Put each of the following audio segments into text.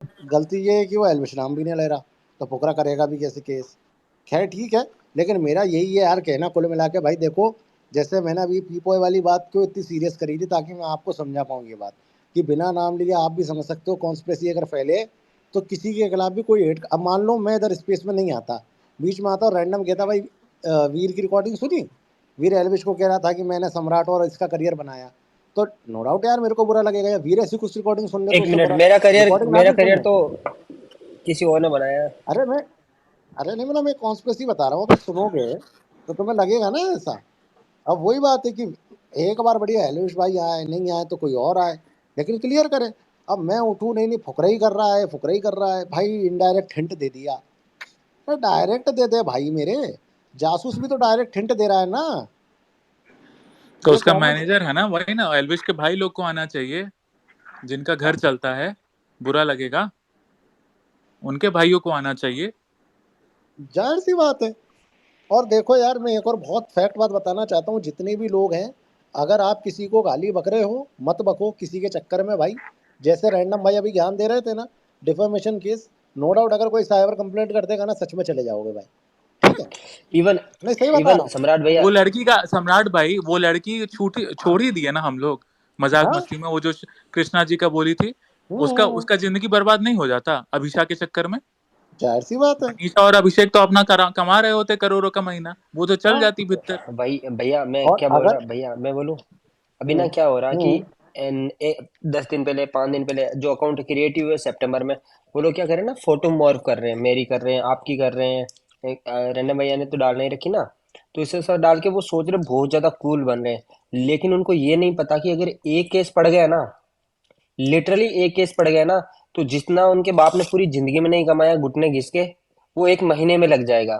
गलती ये है कि वो एल्विश नाम भी नहीं ले रहा, तो फुकरा करेगा भी कैसे केस। खैर ठीक है, लेकिन मेरा यही है यार कहना कुल मिला के भाई देखो, जैसे मैंने अभी पीपोए वाली बात क्यों इतनी सीरियस करी थी, ताकि मैं आपको समझा पाऊँ ये बात, कि बिना नाम लिए आप भी समझ सकते हो कॉन्स्पिरेसी अगर फैले तो किसी के खिलाफ भी कोई हेट। अब मान लो मैं इधर स्पेस में नहीं आता, बीच में आता और रैंडम कहता भाई वीर की रिकॉर्डिंग सुनी, वीर एल्विश को कह रहा था कि मैंने सम्राट और इसका करियर बनाया, तो नो डाउट यार मेरे को बुरा लगेगा, या वीर ऐसी कुछ रिकॉर्डिंग सुन ले तो एक उससे मिनट, बुरा। मेरा करियर रिकॉर्डिंग ना मेरा भी करियर सुने। तो किसी और ने बनाया है। अरे मैं अरे नहीं मतलब मैं कॉन्स्पिरेसी बता रहा हूँ, अगर सुनोगे तो तुम्हें लगेगा ना ऐसा। अब वही बात है कि एक बार बढ़िया एलविश भाई आए, नहीं आए तो कोई और आए, लेकिन क्लियर करे। अब मैं उठूं, नहीं नहीं फुकरा ही कर रहा है, फुकरा ही कर रहा है भाई, इनडायरेक्ट हिंट दे दिया। तो डायरेक्ट दे दे भाई मेरे, जासूस भी तो डायरेक्ट हिंट दे रहा है ना। तो ये उसका कॉमन। मैनेजर है ना, वही ना एल्विश के भाई लोग को आना चाहिए, जिनका घर चलता है, बुरा लगेगा, उनके भाइयों को आना चाहिए। जाहिर सी बात है। और देखो यार मैं एक और बहुत फैक्ट बात बताना चाहता हूँ, जितने भी लोग हैं, अगर आप किसी को गाली बक रहे हो मत बको किसी के चक्कर में भाई। जैसे रैंडम भाई अभी ज्ञान दे रहे थे ना, डिफेमेशन केस, नो डाउट अगर कोई साइबर कंप्लेंट कर देगा ना, सच में चले जाओगे भाई। ठीक है, इवन नहीं सही बता इवन रहा हूँ। सम्राट भैया। वो लड़की का सम्राट भाई, वो लड़की छूटी छोड़ ही दिया ना हम लोग मजाक हाँ। मस्ती में, वो जो कृष्णा जी का बोली थी, उसका हम्म। उसका जिंदगी बर्बाद नहीं हो जाता अभिषा के चक्कर में। जाहिर सी बात है। मनीषा और अभिषेक तो अपना कमा रहे होते करोड़ों का महीना, वो तो चल हाँ। जाती भीतर। भाई भैया मैं और क्या बोल अगर रहा, भैया मैं बोलूं। अभी ना हम्म क्या हो रहा कि हम्म 10 दिन पहले, 5 दिन पहले जो अकाउंट क्रिएट हुए सितंबर में, वो लोग क्या कर रहे हैं ना, फोटो मॉर्फ कर रहे हैं, मेरी कर रहे हैं, आपकी कर रहे हैं। रंजन भैया ने तो डाल नहीं रखी ना, तो इसे सब डाल के वो सोच रहे बहुत ज्यादा कूल बन रहे हैं। लेकिन उनको ये नहीं पता कि अगर एक केस पड़ गया ना, लिटरली एक केस पड़ गया ना, तो जितना उनके बाप ने पूरी जिंदगी में नहीं कमाया घुटने घिस के, वो एक महीने में लग जाएगा।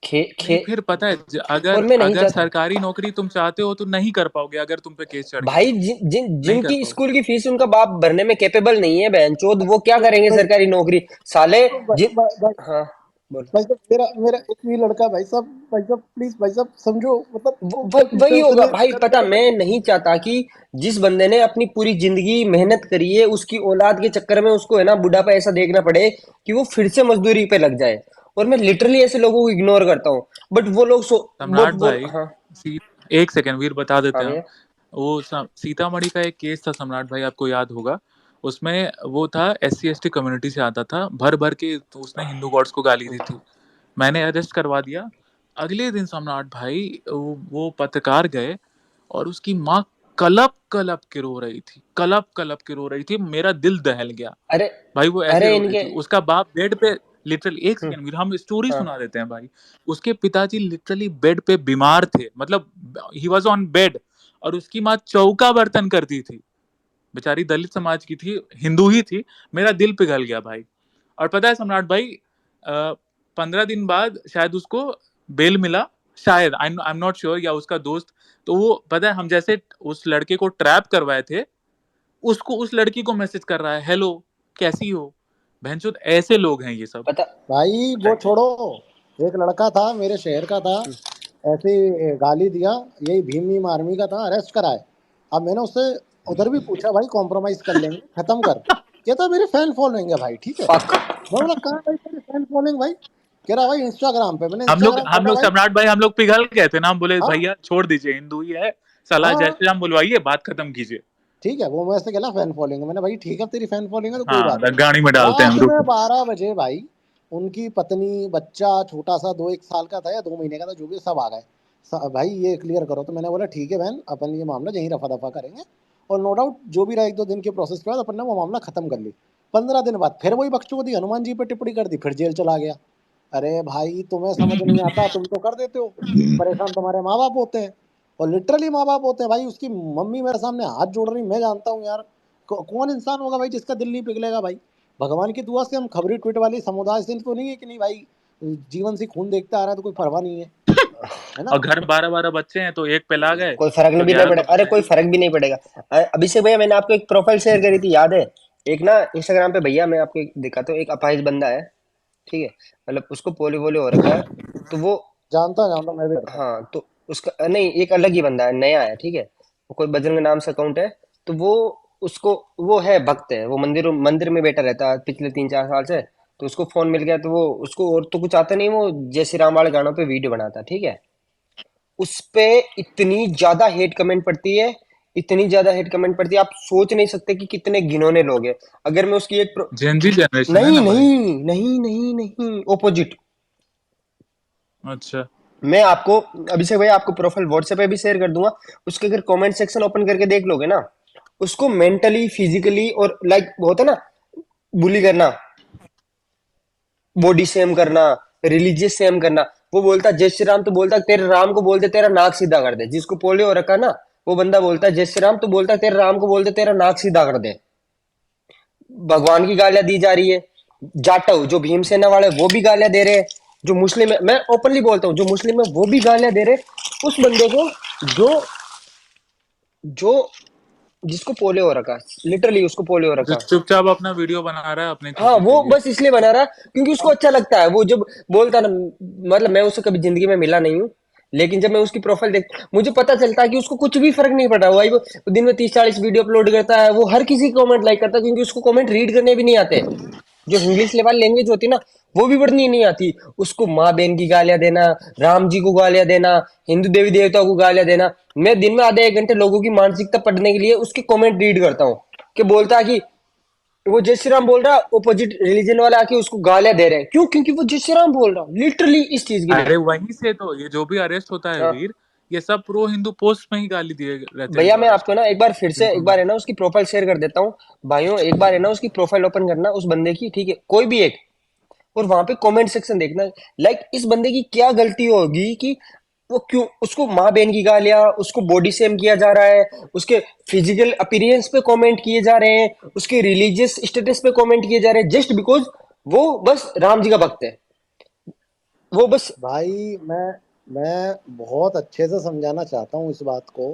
खे नहीं, खे फिर पता है और अगर मैं नहीं अगर चाहता सरकारी नौकरी तुम चाहते हो तो नहीं कर पाओगे, अगर तुम पे केस चढ़ गया भाई, तो नहीं कर जिनकी पाओगे। स्कूल की फीस उनका बाप भरने में कैपेबल नहीं है बहनचोद, वो क्या करेंगे तो, सरकारी नौकरी। साले जिन भाई हाँ बोल। साहब मेरा मेरा एक ही लड़का भाई साहब, भाई साहब प्लीज भाई साहब समझो, मतलब ऊपर की वही होगा उसने भाई, करके पता, मैं बताया। नहीं चाहता कि जिस बंदे ने अपनी पूरी जिंदगी मेहनत करी है, उसकी औलाद के चक्कर में उसको है ना बुढ़ापा ऐसा देखना पड़े कि वो फिर से मजदूरी पे लग जाए। और मैं लिटरली ऐसे लोगों को इग्नोर करता हूँ। बट वो लोग सम्राट बोल, भाई, हाँ। सी, एक सेकंड वीर बता हाँ देते हैं हम। भैया। वो सीतामढ़ी का एक केस था सम्राट भाई, आपको याद होगा। उसमें वो था SC ST कम्युनिटी से आता था, भर भर के तो उसने हिंदू गॉड्स को गाली दी थी। मैंने अरेस्ट करवा दिया। अगले दिन सम्राट भाई वो पत्रकार गए और उसकी माँ कलप कलप के रो रही थी, कलप कलप के रो रही थी, मेरा दिल दहल गया। अरे भाई वो ऐसे अरे रो रही इनके थी, उसका बाप बेड पे, लिटरली एक हम्म, सेकंड हम स्टोरी हाँ। सुना देते हैं भाई। उसके पिताजी लिटरली बेड पे बीमार थे, मतलब ही वाज ऑन बेड, और उसकी माँ चौका बर्तन करती थी। बेचारी दलित समाज की थी, हिंदू ही थी। मेरा दिल पिघल गया भाई। और पता है सम्राट भाई, 15 दिन बाद शायद उसको बेल मिला, शायद, आई एम नॉट श्योर, या उसका दोस्त। तो वो पता है हम जैसे उस लड़के को ट्रैप करवाए थे, उसको उस लड़की को मैसेज कर रहा है, हेलो कैसी हो। बहनचोद ऐसे लोग हैं ये सब। पता भाई वो छोड़ो, एक लड़का था मेरे शहर का था, ऐसे ही गाली दिया, यही भीम मीम आर्मी का था, अरेस्ट कराए। अब मैंने उससे उधर भी पूछा भाई कॉम्प्रोमाइज कर लेंगे, खत्म कर। कहता मेरे फैन फॉलोइंग है भाई, ठीक है। फक। मैं बोला कहाँ भाई तेरी फैन फॉलोइंग भाई, कह रहा भाई इंस्टाग्राम पे। मैंने हम लोग इंस्टाग्राम हम खोला लोग भाई। सम्राट भाई, हम लोग पिघल गए थे ना, हम बोले हाँ भैया छोड़ दीजिए, हिंदू ही है, सलाह जय हाँ श्री राम बुलवाइए, बात खत्म कीजिए। ठीक है, वो मुझसे कहला फैन फॉलोइंग है, मैंने भाई ठीक है तेरी फैन फॉलोइंग है तो कोई हाँ, बात नहीं। गाड़ी में डालते हैं हम, रात में रुक। 12 बजे भाई उनकी पत्नी बच्चा छोटा सा 2 1 साल का था या 2 महीने का था, जो भी, सब आ गए। भाई ये क्लियर करो, तो मैंने बोला ठीक है बहन, अपन ये मामला यहीं रफा दफा करेंगे, और नो डाउट जो भी रहा 1 2 दिन के प्रोसेस के बाद अपन ने वो मामला खत्म कर ली। 15 दिन बाद फिर वही बकचोदी हनुमान जी पे टिप्पणी कर दी, फिर जेल चला गया। अरे भाई तुम्हें समझ नहीं आता, तुम तो कर देते हो, परेशान तुम्हारे माँ बाप होते हैं, और लिटरली माँ बाप होते हैं भाई। उसकी मम्मी मेरे सामने हाथ जोड़ रही, मैं जानता हूँ यार, कौन इंसान होगा भाई जिसका दिल नहीं पिघलेगा भाई। भगवान की दुआ से हम खबरी ट्वीट वाली समुदाय से तो नहीं है कि नहीं भाई, जीवन से खून देखता आ रहा है तो कोई परवाह नहीं है ना। और घर में 12 12 बच्चे हैं, तो एक पे ला गए कोई फर्क तो भी नहीं 11 पड़े, तो अरे बचने कोई ही फर्क हैं। भी नहीं पड़ेगा। अभिषेक भैया, मैंने आपको एक प्रोफाइल शेयर करी थी, याद है? एक ना इंस्टाग्राम पे, भैया मैं आपको दिखाता हूँ, एक अपाहिज बंदा है, ठीक है, मतलब उसको पोलियो वोलियो हो रखा है। तो वो, जानता जानता मैं भी करता हूँ। हाँ, तो उसका नहीं, एक अलग ही बंदा है, नया है, ठीक है, वो कोई बजरंग नाम से अकाउंट है। तो वो उसको वो है भक्त है, वो मंदिर मंदिर में बैठा रहता है पिछले 3-4 साल से। तो उसको फोन मिल गया तो वो उसको और तो कुछ आता नहीं, वो जय श्री राम वाले गानों पे वीडियो बनाता है, ठीक है। उस पे इतनी ज्यादा हेट कमेंट पड़ती है, इतनी ज्यादा हेट कमेंट पड़ती है, आप सोच नहीं सकते कि कितने घिनौने लोग हैं। अगर मैं उसकी जेनजी जनरेशन है नहीं ना भाई। नहीं नहीं नहीं नहीं, ओपोजिट। अच्छा। मैं आपको, अभिषेक भाई, आपको प्रोफाइल व्हाट्सएप पे भी शेयर कर दूंगा। उसके अगर कमेंट सेक्शन ओपन करके देख लोगे ना, उसको मेंटली, फिजिकली और लाइक होता है ना, बुली करना, बॉडी सेम करना, रिलीजियस सेम करना। वो बोलता जय श्री राम तो बोलता तेरे राम को बोलते तेरा नाक सीधा कर दे। जिसको पोलियो हो रखा ना, वो बंदा बोलता है जय श्री राम तो बोलता तेरे राम को बोलते तेरा नाक सीधा कर दे। भगवान की गालियां दी जा रही है। जाटव जो भीमसेना वाले वो भी गालियां दे रहे हैं। जो मुस्लिम है, मैं ओपनली बोलता हूँ, जो मुस्लिम है वो भी गालियां दे रहे हैं उस बंदे को, जो जो जिसको पोलियो हो रखा, लिटरली उसको पोलियो हो जो रखा। चुपचाप अपना वीडियो बना रहा है अपनी हाँ, खुशी के वो लिए। बस इसलिए बना रहा क्योंकि उसको अच्छा लगता है। वो जब बोलता ना, मतलब मैं उससे कभी जिंदगी में मिला नहीं हूँ, लेकिन जब मैं उसकी प्रोफाइल देख, मुझे पता चलता है कि उसको कुछ भी फर्क नहीं पड़ रहा। भाई वो दिन में 30-40 वीडियो अपलोड करता है, वो हर किसी को कमेंट लाइक करता है, क्योंकि उसको कमेंट रीड करने भी नहीं आते। जो इंग्लिश लेवल लैंग्वेज होती है ना, वो भी पढ़नी नहीं आती। उसको माँ बहन की गालियां देना, राम जी को गालियां देना, हिंदू देवी देवताओं को गालियां देना। मैं दिन में आधे 1 घंटे लोगों की मानसिकता पढ़ने के लिए उसके कमेंट रीड करता हूँ। कि बोलता है कि वो जय श्री राम बोल रहा, अपोजिट रिलीजन वाला आके उसको गालियां दे रहे हैं। क्यों? क्योंकि वो जय श्री राम बोल रहा, लिटरली इस चीज के लिए। अरे वहीं से तो ये जो भी अरेस्ट होता है हाँ, वीर, ये सब प्रो हिंदू पोस्ट में ही गाली दिए रहते हैं भैया जो मैं अरेस्ट आपको ना होते एक बार फिर हैं से, एक जिनको। बार है ना उसकी प्रोफाइल शेयर कर देता हूँ। भाइयों एक बार है ना उसकी प्रोफाइल ओपन करना उस बंदे की, ठीक है, कोई भी एक, और वहां पे कमेंट सेक्शन देखना। लाइक इस बंदे की क्या गलती होगी कि वो क्यों, उसको माँ बहन की गालियां, उसको बॉडी शेम किया जा रहा है, उसके फिजिकल अपीयरेंस पे कमेंट किए जा रहे हैं, उसके रिलीजियस स्टेटस पे कमेंट किए जा रहे हैं, जस्ट बिकॉज वो बस राम जी का भक्त है। वो बस भाई मैं बहुत अच्छे से समझाना चाहता हूँ इस बात को।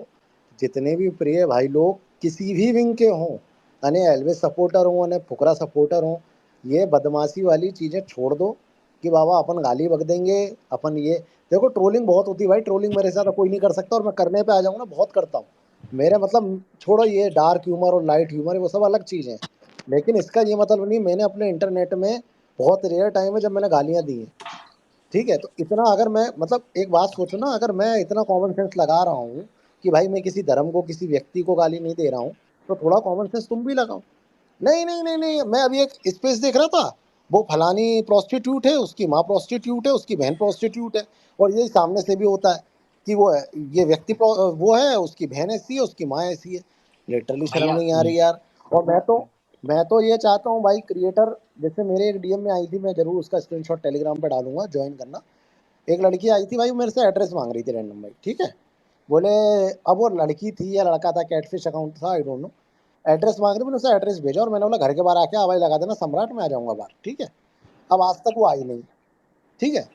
जितने भी प्रिय भाई लोग किसी भी विंग के हों, अने एल्वेज सपोर्टर हों अने फुकरा सपोर्टर हों, ये बदमाशी वाली चीज़ें छोड़ दो कि बाबा अपन गाली बक देंगे। अपन ये देखो, ट्रोलिंग बहुत होती है भाई, ट्रोलिंग मेरे साथ कोई नहीं कर सकता, और मैं करने पे आ जाऊँ ना बहुत करता हूँ। मेरे मतलब छोड़ो, ये डार्क ह्यूमर और लाइट ह्यूमर है वो सब अलग चीज़ें हैं। लेकिन इसका ये मतलब नहीं, मैंने अपने इंटरनेट में बहुत रेयर टाइम है जब मैंने गालियाँ दी हैं। ठीक है, तो इतना अगर मैं मतलब एक बात सोचो ना, अगर मैं इतना कॉमन सेंस लगा रहा हूँ कि भाई मैं किसी धर्म को, किसी व्यक्ति को गाली नहीं दे रहा हूँ, तो थोड़ा कॉमन सेंस तुम भी लगाओ। नहीं नहीं नहीं नहीं, मैं अभी एक स्पेस देख रहा था, वो फलानी प्रोस्टिट्यूट है, उसकी माँ प्रोस्टिट्यूट है, उसकी बहन प्रोस्टिट्यूट है, और यही सामने से भी होता है कि वो है, ये व्यक्ति वो है, उसकी बहन ऐसी है, उसकी माँ ऐसी है। लिटरली शर्म भैया। नहीं आ रही यार। और मैं तो ये चाहता हूँ भाई, क्रिएटर जैसे मेरे एक डीएम में आई थी, मैं जरूर उसका स्क्रीनशॉट टेलीग्राम पे डालूंगा, ज्वाइन करना। एक लड़की आई थी भाई, वो मेरे से एड्रेस मांग रही थी रैंडम भाई, ठीक है। बोले, अब वो लड़की थी या लड़का था, कैटफिश अकाउंट था, आई डोंट नो। एड्रेस मांग रही, मैंने उसे एड्रेस भेजा, और मैंने बोला घर के बाहर आके आवाज लगा देना सम्राट, मैं आ जाऊंगा बाहर, ठीक है। अब आज तक वो आई नहीं, ठीक है।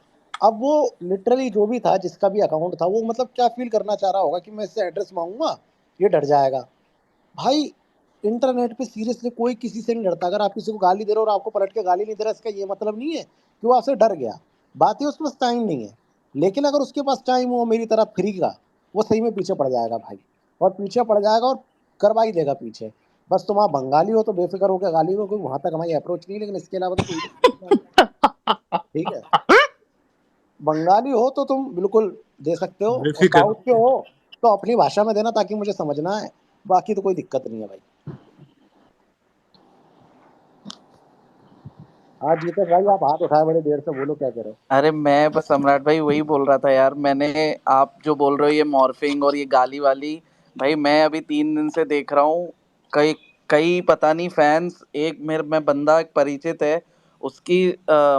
अब वो लिटरली जो भी था, जिसका भी अकाउंट था, वो मतलब क्या फील करना चाह रहा होगा कि मैं इससे एड्रेस मांगूंगा, ये डर जाएगा। भाई इंटरनेट पे सीरियसली कोई किसी से नहीं डरता। अगर आप किसी को गाली दे रहे हो और आपको पलट के गाली नहीं दे रहा, इसका ये मतलब नहीं है कि वो आपसे डर गया। बात ये उसके पास टाइम नहीं है। लेकिन अगर उसके पास टाइम हो मेरी तरह फ्री का, वो सही में पीछे पड़ जाएगा भाई, और पीछे पड़ जाएगा और करवा ही देगा पीछे। बस तुम आप बंगाली हो तो बेफिक्र होकर गाली दो, क्योंकि वहां तक हमारी अप्रोच नहीं है, लेकिन इसके अलावा तो कोई दिक्कत नहीं है। ठीक है, बंगाली हो तो तुम बिल्कुल दे सकते हो, और बेफिक्र। साउथ के हो तो अपनी भाषा में देना ताकि मुझे समझना है। बाकी तो कोई दिक्कत नहीं है भाई। हाँ जीतेश भाई, आप हाथ उठाए बड़ी देर से, बोलो क्या करो। अरे मैं बस सम्राट भाई वही बोल रहा था यार। मैंने, आप जो बोल रहे हो ये मॉर्फिंग और ये गाली वाली, भाई मैं अभी 3 दिन से देख रहा हूँ। कई कई पता नहीं फैंस, एक मेरे में बंदा एक परिचित है, उसकी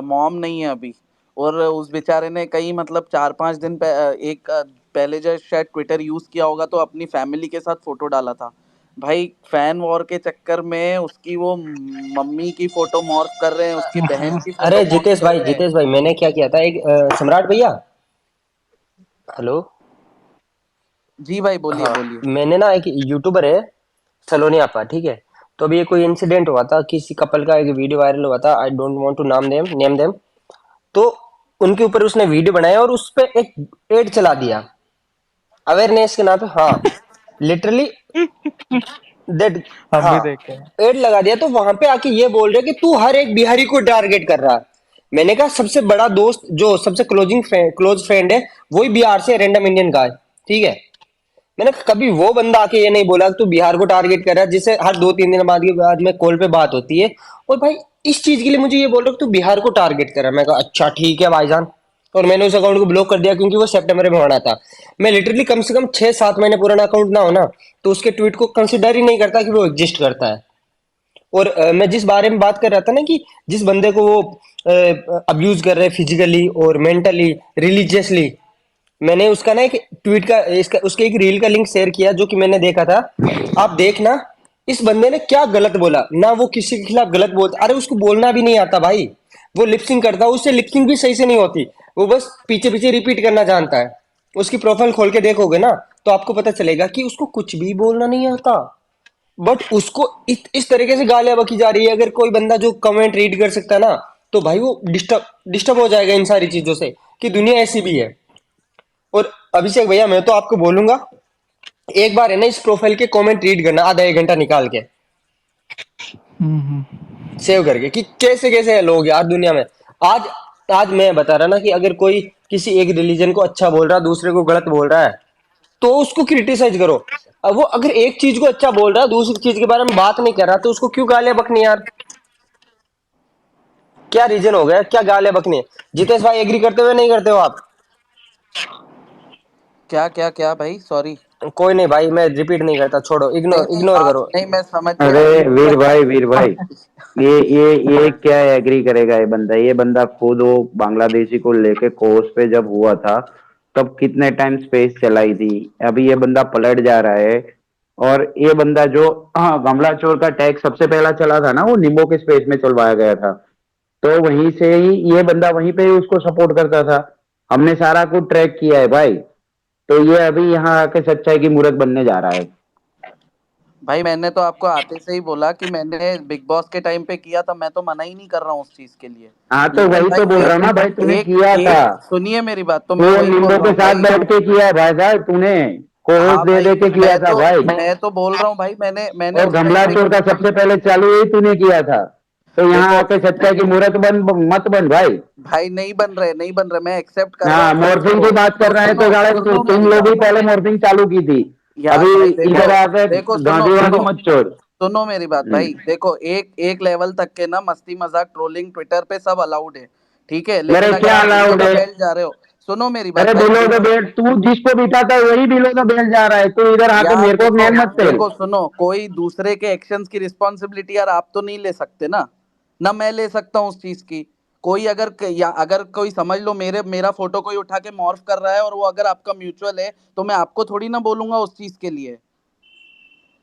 मॉम नहीं है अभी, और उस बेचारे ने कई मतलब 4-5 दिन पहले जो शायद ट्विटर यूज किया होगा तो अपनी फैमिली के साथ फोटो डाला था। भाई फैन वॉर के चक्कर में उसकी वो मम्मी की फोटो मॉर्फ कर रहे हैं, उसकी बहन की फोटो अरे मॉर्फ कर रहे हैं। जितेश भाई मैंने क्या किया था, एक सम्राट भैया, हेलो। जी भाई, बोलिए हाँ, बोलिए। मैंने ना एक यूट्यूबर है, सलोनी आपा, ठीक है। तो अभी ये कोई इंसिडेंट हुआ था, किसी कपल का एक वीडियो वायरल हुआ था, I don't want to name them. तो उनके ऊपर उसने वीडियो बनाया और उस पे एक एड चला दिया अवेयरनेस के नाम पे। हाँ, लिटरली दैट, हम भी हाँ, देखे हैं। एड लगा दिया, तो वहां पे आके ये बोल रहे कि तू हर एक बिहारी को टारगेट कर रहा है। मैंने कहा सबसे बड़ा दोस्त जो सबसे क्लोज फ्रेंड है वही बिहार से रैंडम इंडियन का है, ठीक है। मैंने कभी वो बंदा आके ये नहीं बोला कि तू बिहार को टारगेट कर रहा है, जिससे हर 2-3 दिन बाद में कॉल पे बात होती है। और भाई इस चीज के लिए मुझे ये बोल रहा है कि तू बिहार को टारगेट कर रहा है। मैं कहा अच्छा ठीक है भाईजान। और मैंने उस अकाउंट को ब्लॉक कर दिया क्योंकि वो सितंबर में होना था। मैं लिटरली कम से कम 6-7 महीने पुराना अकाउंट ना हो ना, तो उसके ट्वीट को कंसिडर ही नहीं करता कि वो एग्जिस्ट करता है। और मैं जिस बारे में बात कर रहा था ना कि जिस बंदे को वो अब्यूज कर रहे हैं फिजिकली और मेंटली, रिलीजियसली, मैंने उसका ना एक ट्वीट का इसका उसके एक रील का लिंक शेयर किया जो कि मैंने देखा था। आप देखना इस बंदे ने क्या गलत बोला ना, वो किसी के खिलाफ गलत बोलता, अरे उसको बोलना भी नहीं आता भाई। वो लिपसिंग करता है, उससे लिपसिंग भी सही से नहीं होती, वो बस पीछे पीछे रिपीट करना जानता है। उसकी प्रोफाइल खोल के देखोगे ना तो आपको पता चलेगा कि उसको कुछ भी बोलना नहीं आता। बट उसको इस तरीके से गालियां बकी जा रही है। अगर कोई बंदा जो कमेंट रीड कर सकता है ना, तो भाई वो डिस्टर्ब हो जाएगा इन सारी चीजों से कि दुनिया ऐसी भी है। और अभिषेक भैया मैं तो आपको बोलूंगा, एक बार है ना इस प्रोफाइल के कमेंट रीड करना आधा एक घंटा निकाल के सेव करके, कि कैसे कैसे है लोग यार दुनिया में। आज आज मैं बता रहा ना कि अगर कोई किसी एक रिलीजन को अच्छा बोल रहा है, दूसरे को गलत बोल रहा है, तो उसको क्रिटिसाइज करो। अब वो अगर एक चीज को अच्छा बोल रहा है, दूसरी चीज के बारे में बात नहीं कर रहा, तो उसको क्यों गालियां बकनी यार? क्या रीजन हो गया, क्या गालियां बकनी है? जितेश भाई एग्री करते हुए नहीं करते हो आप? क्या क्या क्या भाई, सॉरी। कोई नहीं भाई, मैं रिपीट नहीं करता, छोड़ो, नहीं इग्नोर नहीं इग्नोर आप करो। नहीं, मैं समझ गया अरे एक। वीर भाई ये क्या एग्री करेगा ये बंदा खुद वो बांग्लादेशी को लेके कोर्स पे जब हुआ था तब कितने टाइम स्पेस चलाई थी। अभी ये बंदा पलट जा रहा है। और ये बंदा जो हाँ कमला चोर का टैग सबसे पहला चला था ना वो निम्बो के स्पेस में चलवाया गया था। तो वहीं से ही ये बंदा वहीं पे ही उसको सपोर्ट करता था। हमने सारा कुछ ट्रैक किया है भाई। तो ये अभी यहाँ आके सच्चाई की मूरत बनने जा रहा है। भाई मैंने तो आपको आते से ही बोला कि मैंने बिग बॉस के टाइम पे किया था, मैं तो मना ही नहीं कर रहा हूँ उस चीज के लिए। हाँ तो लेकिन वही भाई तो बोल रहा हूँ ना भाई तूने एक किया था। एक सुनिए मेरी बात, तो तू मैं वही बोल निम्बो रहा के हूँ साथ भाई। बैठ के किया है भाई साहब तूने। हाँ कोहोस दे भाई, दे के किया था भाई। मैं तो बोल रहा हूँ भाई, मैंने मैंने और उस गमला टाइम बिग चोर का सबसे पहले चालू ही तूने किया था। तो यहाँ देखो आके सच्चाई की मूरत बन मत बन भाई। भाई, नहीं बन रहे, मैं एक्सेप्ट कर रहा हाँ हूँ उस चीज मॉर्फिंग को। की बात कर तो रहे हैं तो सुनो साले सुनो तुम मेरी लोग ही बात पहले मॉर्फिंग चालू की थी। यार, अभी भाई देखो, इधर आके देखो सुनो गांधी वांधी सुनो मत छोड़। सुनो मेरी बात भाई। देखो एक एक लेवल तक के ना मस्ती मजाक ट्रोलिंग ट्विटर पे सब अलाउड है, ठीक है। अरे लेकिन अगर क्या आप बिलो अलाउड द है। बेल्ट जा रहे हो, सुनो मेरी बात अरे भाई, बिलो द बिलो। बेल्ट तू जिसको बिठाता है वही बिलो द बेल्ट जा रहा है। तू इधर आके यार मेरे को देखो, नैन मत तेल। देखो सुनो, कोई दूसरे के एक्शंस की रिस्पॉन्सिबिलिटी यार आप तो नहीं ले सकते ना। ना मैं ले सकता हूँ उस चीज की। कोई या अगर कोई समझ लो मेरा फोटो कोई उठा के मॉर्फ कर रहा है और वो अगर आपका म्यूचुअल है, तो मैं आपको थोड़ी ना बोलूंगा उस चीज के लिए।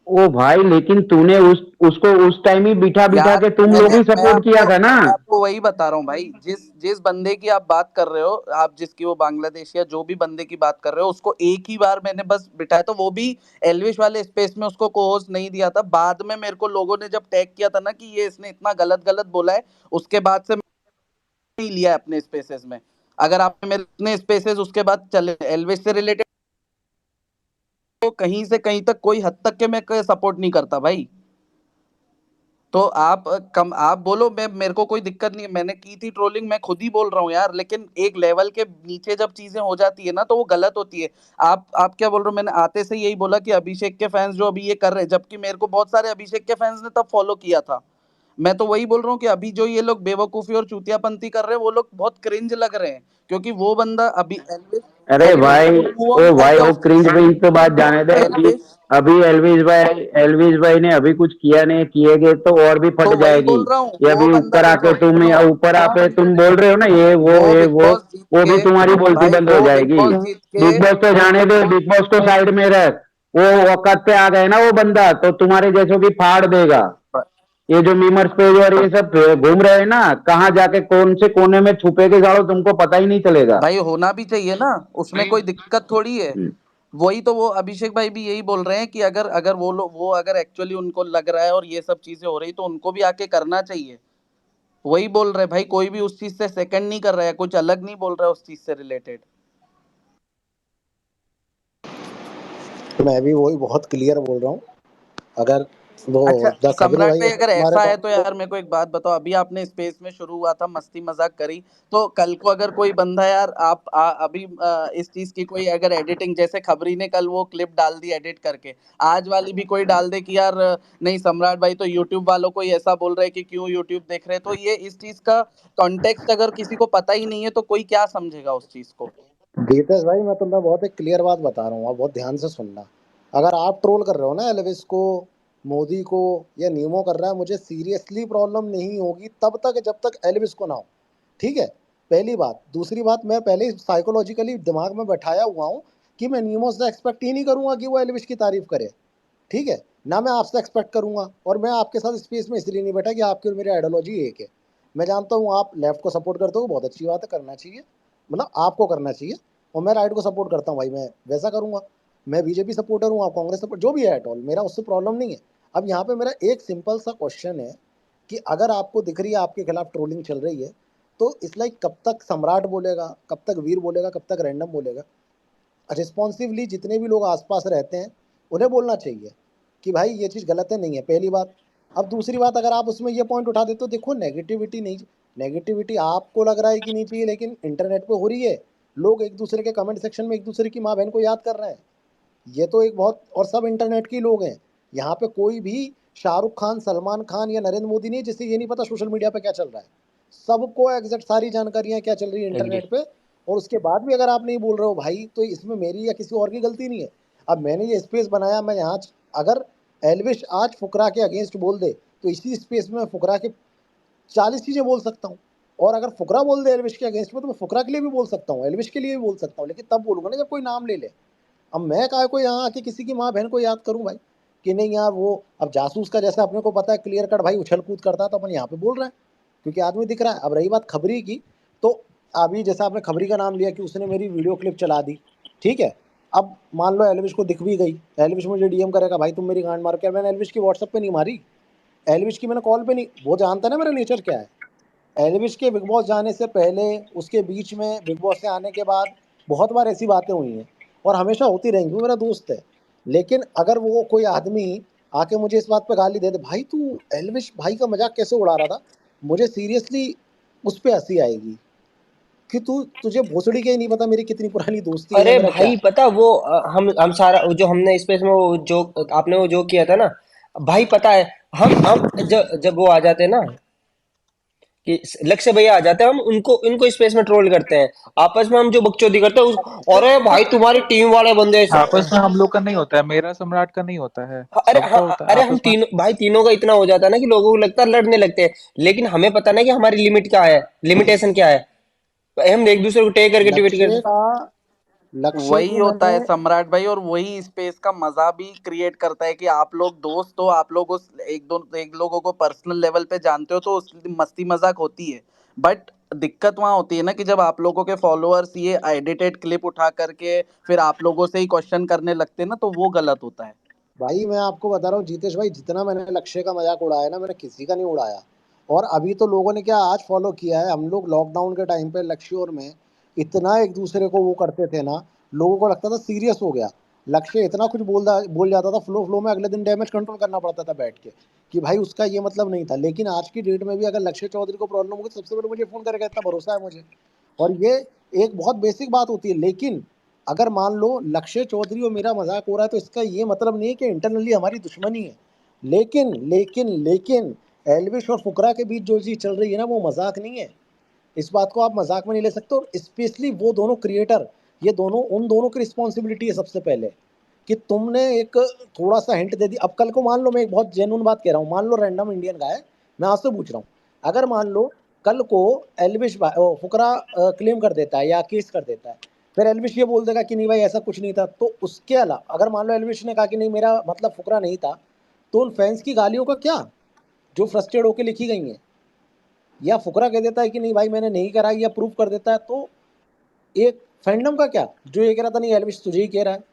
ओ भाई लेकिन तूने उसको उस टाइम ही बिठा बिठा यार के तुम लोग ही सपोर्ट किया था ना। मैं आपको वही बता रहा हूँ भाई, जिस जिस बंदे की आप बात कर रहे हो, आप जिसकी वो बांग्लादेश या जो भी बंदे की बात कर रहे हो, उसको एक ही बार मैंने बस बिठाया था, वो भी एलविश वाले स्पेस में उसको कोहोस्ट नहीं दिया था। बाद में मेरे को लोगों ने जब टैग किया था ना कि ये इसने इतना गलत गलत बोला है, उसके बाद से नहीं लिया है अपने स्पेसेस में। अगर आपने मेरे इतने स्पेसेस उसके बाद चले एलविश से रिलेटेड, तो कहीं से कहीं तक कोई हद तक के मैं सपोर्ट नहीं करता भाई। तो आप बोलो, मैं मेरे को कोई दिक्कत नहीं है, मैंने की थी ट्रोलिंग, मैं खुद ही बोल रहा हूँ यार। लेकिन एक लेवल के नीचे जब चीजें हो जाती है ना, तो वो गलत होती है। आप क्या बोल रहे हो? मैंने आते से यही बोला कि अभिषेक के फैंस जो अभी ये कर रहे हैं, जबकि मेरे को बहुत सारे अभिषेक के फैंस ने तब फॉलो किया था। मैं तो वही बोल रहा हूँ कि अभी जो ये लोग बेवकूफी और चूतियापंती कर रहे हैं, वो लोग बहुत क्रिंज लग रहे हैं। क्योंकि वो बंदा अभी एलविश अरे एलविश भाई तो मूव ऑन कर भाई गया वो उस चीज क्रिंज से। विंज तो बात जाने दे। अभी एलविश अभी एलविस भाई ने अभी कुछ किया नहीं, किएगे तो और भी फट तो वही जाएगी। बोल रहा हूँ, ये वो अभी बंदा ऊपर देखो आके तुम सुनो, ऊपर आके तुम बोल रहे हो ना वो ये बिग वो बॉस जीत वो भी के, तुम्हारी बोलती भाई बंद हो वो बिग जाएगी। बॉस जीत के, बिग बॉस तो जाने दे, बिग बॉस को साइड में रख। वो औकात पे आ गए ना वो बंदा तो तुम्हारे जैसों की फाड़ देगा। ये जो मीमर्स पेज और ये सब घूम रहे हैं ना, कहाँ जाके कौन से कोने में छुपे के गाड़ो तुमको पता ही नहीं चलेगा। भाई होना भी चाहिए ना, उसमें कोई दिक्कत थोड़ी है। हम्म। वही तो वो अभिषेक भाई भी यही बोल रहे हैं कि अगर अगर वो लोग वो अगर एक्चुअली उनको लग रहा है और ये सब चीजें हो रही, तो उनको भी आके करना चाहिए। वही बोल रहे हैं भाई, कोई भी उस चीज से सेकंड नहीं कर रहा है, कुछ अलग नहीं बोल रहा है उस चीज से रिलेटेड। तो मैं भी वही बहुत क्लियर बोल रहा हूँ अगर वो अच्छा द खबरी सम्राट भाई भाई, अगर अगर तुम्हारे ऐसा है तो टॉपिक को यार मेरे को एक बात बताओ, अभी आपने स्पेस में शुरू हुआ था, मस्ती मजाक करी, तो कल को अगर कोई बंदा यार अभी इस चीज की कोई अगर एडिटिंग, जैसे खबरी ने कल वो क्लिप डाल दी एडिट करके, आज वाली भी कोई डाल दे कि यार नहीं सम्राट भाई तो यूट्यूब वालों को ही ऐसा बोल रहे हैं कि क्यों यूट्यूब देख रहे हैं, तो ये इस चीज का कॉन्टेक्स्ट अगर किसी को पता ही नहीं है तो कोई क्या समझेगा उस चीज को? गीतेश भाई, मैं तुम्हें बहुत एक क्लियर बात बता रहा हूँ, आप बहुत ध्यान से सुनना। अगर आप ट्रोल कर रहे हो ना एलविस को, मोदी को, या नीमो कर रहा है, मुझे सीरियसली प्रॉब्लम नहीं होगी तब तक जब तक एलविस को ना हो। ठीक है, पहली बात। दूसरी बात, मैं पहले ही साइकोलॉजिकली दिमाग में बैठाया हुआ हूँ कि मैं नीमो से एक्सपेक्ट ही नहीं करूंगा कि वो एलविस की तारीफ करे। ठीक है, ना मैं आपसे एक्सपेक्ट करूंगा, और मैं आपके साथ स्पेस में इसलिए नहीं बैठा कि आपकी और मेरी आइडियोलॉजी एक है। मैं जानता हूँ आप लेफ्ट को सपोर्ट करते हो, बहुत अच्छी बात है, करना चाहिए, मतलब आपको करना चाहिए। और मैं राइट को सपोर्ट करता हूँ भाई, मैं वैसा करूंगा। मैं बीजेपी सपोर्टर हूँ, आप कांग्रेस सपोर्ट, जो भी है एट ऑल, मेरा उससे प्रॉब्लम नहीं है। अब यहाँ पे मेरा एक सिंपल सा क्वेश्चन है कि अगर आपको दिख रही है आपके खिलाफ ट्रोलिंग चल रही है, तो इस लाइक कब तक सम्राट बोलेगा, कब तक वीर बोलेगा, कब तक रैंडम बोलेगा? रिस्पॉन्सिवली जितने भी लोग आसपास रहते हैं उन्हें बोलना चाहिए कि भाई ये चीज़ गलत है, नहीं है, पहली बात। अब दूसरी बात, अगर आप उसमें ये पॉइंट उठा देते हो, देखो नेगेटिविटी नहीं, नेगेटिविटी आपको लग रहा है कि नहीं चाहिए, लेकिन इंटरनेट पे हो रही है। लोग एक दूसरे के कमेंट सेक्शन में एक दूसरे की माँ बहन को याद कर रहे हैं। ये तो एक बहुत, और सब इंटरनेट के ही लोग हैं। यहाँ पे कोई भी शाहरुख खान, सलमान खान या नरेंद्र मोदी नहीं जिसे ये नहीं पता सोशल मीडिया पे क्या चल रहा है। सबको एग्जैक्ट सारी जानकारियां क्या चल रही है एग्री। इंटरनेट पे। और उसके बाद भी अगर आप नहीं बोल रहे हो भाई, तो इसमें मेरी या किसी और की गलती नहीं है। अब मैंने ये स्पेस बनाया, मैं यहाँ अगर एलविश आज फुकरा के अगेंस्ट बोल दे, तो इसी स्पेस में मैं फुकरा के 40 चीजें बोल सकता हूँ। और अगर फुकरा बोल दे एलविश के अगेंस्ट में, तो मैं फुकरा के लिए भी बोल सकता हूँ, एलविश के लिए भी बोल सकता हूँ, लेकिन तब बोलूंगा ना जब कोई नाम ले ले। अब मैं काय को यहाँ आके किसी की माँ बहन को याद करूं भाई, कि नहीं यार वो, अब जासूस का जैसे अपने को पता है क्लियर कट भाई उछल कूद करता है, तो अपन यहाँ पे बोल रहे हैं क्योंकि आदमी दिख रहा है। अब रही बात खबरी की, तो अभी जैसे आपने खबरी का नाम लिया कि उसने मेरी वीडियो क्लिप चला दी, ठीक है। अब मान लो एलविश को दिख भी गई, एलविश मुझे डीएम करेगा भाई तुम मेरी गांड मार के, मैंने एलविश की व्हाट्सएप पे नहीं मारी, एलविश की मैंने कॉल पे नहीं, वो जानता है ना मेरा नेचर क्या है। एलविश के बिग बॉस जाने से पहले, उसके बीच में, बिग बॉस से आने के बाद बहुत बार ऐसी बातें हुई हैं, और हमेशा होती रहेंगी, वो मेरा दोस्त है। लेकिन अगर वो कोई आदमी आके मुझे इस बात पे गाली दे दे, भाई तू एलविश भाई का मजाक कैसे उड़ा रहा था, मुझे सीरियसली उस पे हंसी आएगी कि तुझे भोसड़ी का ही नहीं पता मेरी कितनी पुरानी दोस्ती है या अरे मेरा क्या भाई है। पता वो हम सारा जो हमने स्पेस में वो जो आपने वो जो किया था ना, भाई पता है, हम जब जब वो आ जाते हैं ना कि लक्ष्य भैया आ जाते हैं, हम उनको इनको स्पेस में ट्रोल करते हैं, आपस में हम जो बकचोदी करते हैं अरे भाई तुम्हारी टीम वाले बंदे आपस में हम लोग का नहीं होता है, मेरा सम्राट का नहीं होता है, अरे सबका हाँ, होता है अरे हम आपस में। तीनों भाई, तीनों का इतना हो जाता है ना कि लोगों को लगता है लड़ने लगते हैं, लेकिन हमें पता नहीं कि हमारी लिमिट क्या है, लिमिटेशन क्या है। हम एक दूसरे को टेक करके डिबेट लक्ष्य करते। का, लक्ष्य वही को होता मैंने, है सम्राट भाई, और वही स्पेस का मजा भी क्रिएट करता है कि आप लोग दोस्त हो, आप लोग उस एक लोगों को पर्सनल लेवल पे जानते हो, तो उस मस्ती मजाक होती है। बट दिक्कत वहां होती है ना कि जब आप लोगों के फॉलोअर्स ये एडिटेड क्लिप उठा करके फिर आप लोगों से ही क्वेश्चन करने लगते हैं ना, तो वो गलत होता है। भाई मैं आपको बता रहा हूँ जीतेश भाई, जितना मैंने लक्ष्य का मजाक उड़ाया ना, मैंने किसी का नहीं उड़ाया। और अभी तो लोगों ने क्या आज फॉलो किया है, हम लोग लॉकडाउन के टाइम पे लक्ष्य और मैं इतना एक दूसरे को वो करते थे ना, लोगों को लगता था सीरियस हो गया। लक्ष्य इतना कुछ बोल जाता था, फ्लो फ्लो में अगले दिन डैमेज कंट्रोल करना पड़ता था बैठ के, कि भाई उसका ये मतलब नहीं था। लेकिन आज की डेट में भी अगर लक्ष्य चौधरी को प्रॉब्लम होगी, तो सबसे पहले मुझे फोन करेगा, इतना भरोसा है मुझे। और ये एक बहुत बेसिक बात होती है। लेकिन अगर मान लो लक्ष्य चौधरी और मेरा मजाक हो रहा है, तो इसका ये मतलब नहीं है कि इंटरनली हमारी दुश्मनी है। लेकिन एलविश और फुकरा के बीच जो चीज चल रही है ना, वो मजाक नहीं है। इस बात को आप मजाक में नहीं ले सकते। और स्पेशली वो दोनों क्रिएटर, ये दोनों, उन दोनों की रिस्पॉन्सिबिलिटी है सबसे पहले, कि तुमने एक थोड़ा सा हिंट दे दी। अब कल को मान लो, मैं एक बहुत जेन्युइन बात कह रहा हूँ, मान लो रैंडम इंडियन का है, मैं आपसे पूछ रहा हूँ, अगर मान लो कल को एलविश फुकरा क्लेम कर देता है या केस कर देता है, फिर एलविश ये बोल देगा कि नहीं भाई ऐसा कुछ नहीं था, तो उसके अलावा अगर मान लो एलविश ने कहा कि नहीं मेरा मतलब फुकरा नहीं था, तो उन फैंस की गालियों का क्या, जो फ्रस्ट्रेट होकर लिखी गई हैं? या फुकरा कह देता है कि नहीं भाई मैंने नहीं करा, या प्रूफ कर देता है, तो एक फैंडम का क्या, जो ये कह रहा था नहीं एलविश तुझे ही कह रहा है?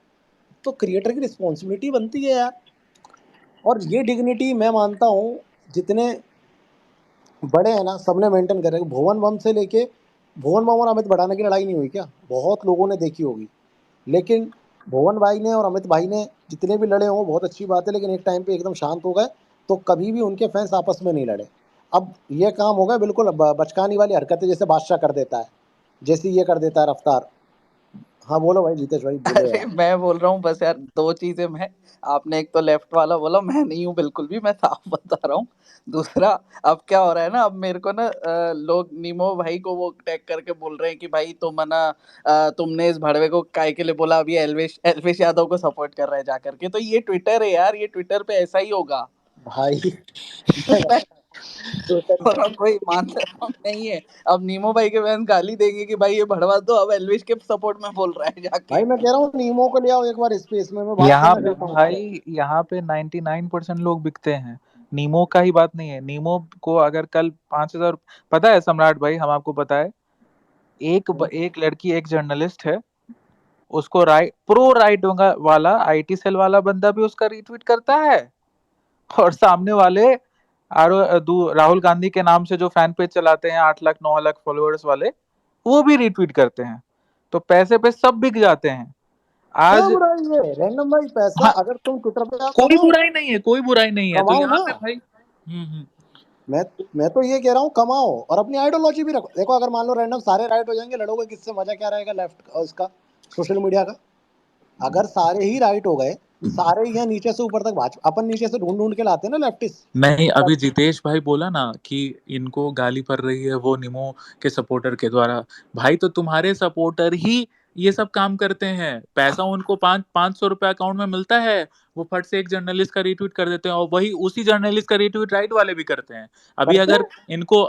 तो क्रिएटर की रिस्पॉन्सिबिलिटी बनती है यार। और ये डिग्निटी मैं मानता हूँ जितने बड़े हैं ना, सबने मेंटेन करे। भुवन बम से लेके, भुवन बम और अमित भड़ाना की लड़ाई नहीं हुई क्या? बहुत लोगों ने देखी होगी। लेकिन भुवन भाई ने और अमित भाई ने जितने भी लड़े हों बहुत अच्छी बात है, लेकिन एक टाइम पे एकदम शांत हो गए, तो कभी भी उनके फैंस आपस में नहीं लड़े। अब ये काम हो गया बिल्कुल बचकानी वाली हरकतें, जैसे बादशाह कर देता है, जैसे ये कर देता है रफ्तार। हाँ बोलो भाई जीतेश भाई, बोलो अरे यार। मैं बोल रहा हूँ बस यार, दो चीजें मैं, आपने एक तो लेफ्ट वाला बोला, मैं नहीं हूँ बिल्कुल भी, मैं साफ बता रहा हूँ। दूसरा, अब क्या हो रहा है ना, अब मेरे को ना लोग नीमो भाई को वो टैग करके बोल रहे हैं कि भाई तुम है ना, तुमने इस भड़वे को काय के लिए बोला, अब ये एल्विश एल्विश यादव को सपोर्ट कर रहा है जाकर के। तो ये ट्विटर है यार, ये ट्विटर पे ऐसा ही होगा। भाई ट्विटर और पे अब कोई मानता नहीं है। अब नीमो भाई के फैंस गाली देंगे कि भाई ये भड़वा तो अब एल्विश के सपोर्ट में बोल रहा है जाके। भाई मैं कह रहा हूँ नीमो को ले आओ एक बार स्पेस में, मैं बात यहाँ सुनना पे चाहता हूँ उससे। भाई, यहाँ पे 99% लोग बिकते हैं। नीमो का ही बात नहीं है, नीमो को अगर कल 5,000, पता है सम्राट भाई, हम आपको पता है, एक लड़की, एक जर्नलिस्ट है, उसको राइट वाला आईटी सेल वाला बंदा भी उसका रीट्वीट करता है, और सामने वाले राहुल गांधी के नाम से जो फैन पेज चलाते हैं 8 लाख 9 लाख फॉलोअर्स वाले, वो भी रीट्वीट करते हैं। तो पैसे पे सब बिक जाते हैं क्या आज। बुराई है रैंडम भाई, पैसा हाँ, अगर तुम ट्विटर पे आओ कोई कमाओ, बुराई नहीं है, कोई बुराई नहीं है, तो कमाओ यहाँ ना। पे भाई मैं मैं तो ये कह रहा हूँ कमाओ और अपनी आइडियोलॉजी भी रखो। देखो अगर मान लो रैंडम सारे राइट हो जाएंगे, लड़ोगे किससे, मजा क्या रहेगा लेफ्ट उसका, सोशल मीडिया का। अगर सारे ही राइट हो गए, सारे ही यहाँ नीचे से ऊपर तक भाजपा, अपन नीचे से ढूंढ ढूंढ के लाते हैं ना लेफ्टिस्ट। नहीं, अभी जितेश भाई बोला ना कि इनको गाली पड़ रही है वो निमो के सपोर्टर के द्वारा। भाई तो तुम्हारे सपोर्टर ही ये सब काम करते हैं, पैसा उनको 500 रुपए अकाउंट में मिलता है, वो फट से एक जर्नलिस्ट का रीट्वीट कर देते हैं, और वही उसी जर्नलिस्ट का रीट्वीट राइट वाले भी करते हैं। करते हैं।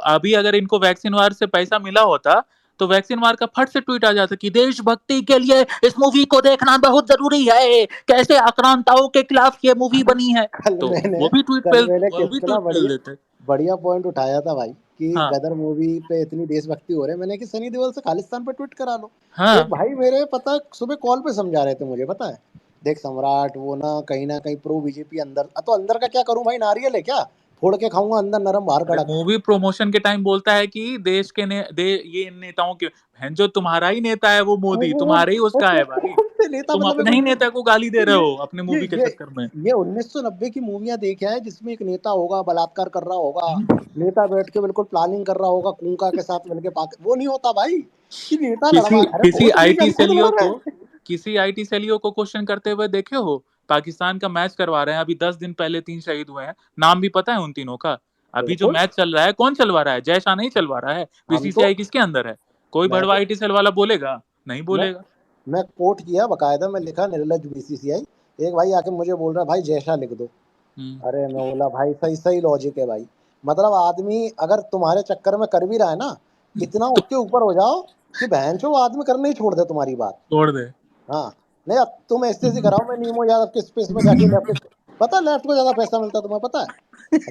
अभी अगर इनको वैक्सीन वार से पैसा मिला होता, तो वैक्सीन वार का फट से ट्वीट आ जाता कि देशभक्ति के लिए इस मूवी को देखना बहुत जरूरी है, कैसे आक्रांताओं के खिलाफ ये मूवी बनी है। कल तो मैंने वो भी ट्वीट कल पे मैंने वो भी कितना ट्वीट पेल बढ़िया देते। बढ़िया पॉइंट उठाया था भाई, कि हाँ गदर मूवी पे इतनी देशभक्ति हो रही है, मैंने कि सनी देओल से खालिस्तान पे ट्वीट करा लो। एक हाँ, भाई मेरे पता है, सुबह कॉल पे समझा रहे थे मुझे, पता है, देख सम्राट वो ना कहीं प्रो बीजेपी अंदर, तो अंदर का क्या करूं भाई, नारियल है क्या, फोड़ के खाऊंगा, अंदर नरम बाहर अरे कड़क। मूवी प्रमोशन के टाइम बोलता है कि देश के ये इन नेताओं के, बहन जो तुम्हारा ही नेता है वो मोदी, तुम्हारे ही उसका है भाई, कौन से नेता, तुम मतलब अपने ही नेता को गाली दे रहे ये हो अपने ये मूवी के ये चक्कर में। ये 1990 की मूवियां देखे हैं जिसमें एक नेता होगा बलात्कार कर रहा होगा, नेता बैठ के बिल्कुल प्लानिंग कर रहा होगा कूंका के साथ मिलके, पाक वो नहीं होता भाई, कि नेता लड़वा, किसी अरे किसी वोट नहीं आईटी हम खुद सेलियो लड़ रहे को हैं। किसी आईटी सेलियो को क्वेश्चन करते हुए देखे हो? पाकिस्तान का मैच करवा रहे हैं, अभी 10 दिन पहले 3 शहीद हुए हैं, नाम भी पता है उन तीनों का? अभी जो बिल्कुल। मैच चल रहा है कौन चलवा रहा है? जय शाह नहीं चलवा रहा है। हम तो बीसीसीआई किसके अंदर है? कोई मैं बड़वा तो आईटी सेल वाला बोलेगा? नहीं मैं बोलेगा। मैं कोट किया बकायदा, मैं लिखा निर्लज बीसीसीआई। एक भाई आके मुझे बोल रहा है भाई जैसा लिख दो। हम्म। अरे मैं बोला भाई सही सही लॉजिक है भाई, मतलब आदमी अगर तुम्हारे चक्कर में कर भी रहा है ना, इतना तो उसके ऊपर हो जाओ कि बहन चो वो आदमी करना ही छोड़ दे तुम्हारी बात। छोड़ दे। हाँ, नहीं अब तुम ऐसे ऐसे कराओ, मैं नीमो यादव के स्पेस में जाके लेफ्ट, पता है लेफ्ट को ज्यादा पैसा मिलता है तुम्हें पता है,